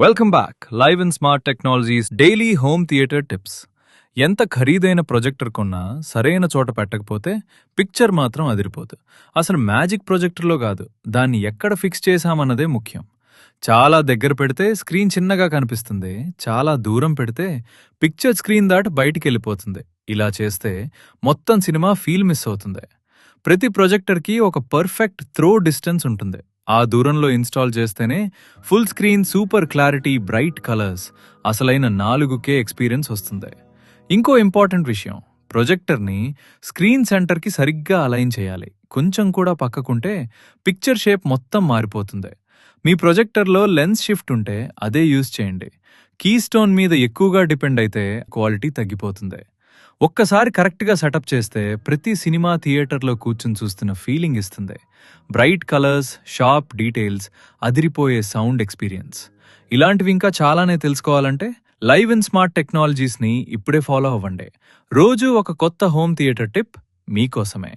Welcome back live in smart technologies daily home theatre tips. ఎంత ఖరీదైన projector కొన్నా సరైన చోట పెట్టకపోతే పిక్చర్ మాత్రం అదిరిపోదు. అసలు మ్యాజిక్ ప్రొజెక్టర్లో కాదు, దాన్ని ఎక్కడ ఫిక్స్ చేశామన్నదే ముఖ్యం. చాలా దగ్గర పెడితే స్క్రీన్ చిన్నగా కనిపిస్తుంది, చాలా దూరం పెడితే పిక్చర్ స్క్రీన్ దాటి బయటికి వెళ్ళిపోతుంది. ఇలా చేస్తే మొత్తం సినిమా ఫీల్ మిస్ అవుతుంది. ప్రతి ప్రొజెక్టర్కి ఒక పర్ఫెక్ట్ త్రో డిస్టెన్స్ ఉంటుంది. ఆ దూరంలో ఇన్స్టాల్ చేస్తేనే full screen, super clarity, bright colours, అసలైన 4K ఎక్స్పీరియన్స్ వస్తుంది. ఇంకో ఇంపార్టెంట్ విషయం, ప్రొజెక్టర్ని స్క్రీన్ సెంటర్కి సరిగ్గా అలైన్ చేయాలి. కొంచెం కూడా పక్కకుంటే పిక్చర్ షేప్ మొత్తం మారిపోతుంది. మీ ప్రొజెక్టర్లో లెన్స్ షిఫ్ట్ ఉంటే అదే యూజ్ చేయండి. కీ స్టోన్ మీద ఎక్కువగా డిపెండ్ అయితే క్వాలిటీ తగ్గిపోతుంది. ఒక్కసారి కరెక్ట్గా సెటప్ చేస్తే ప్రతి సినిమా థియేటర్లో కూర్చుని చూస్తున్న ఫీలింగ్ ఇస్తుంది. బ్రైట్ కలర్స్, షార్ప్ డీటెయిల్స్, అదిరిపోయే సౌండ్ ఎక్స్పీరియన్స్. ఇలాంటివి ఇంకా చాలానే తెలుసుకోవాలంటే లైవ్ ఇన్ స్మార్ట్ టెక్నాలజీస్ని ఇప్పుడే ఫాలో అవ్వండి. రోజు ఒక కొత్త హోమ్ థియేటర్ టిప్ మీకోసమే.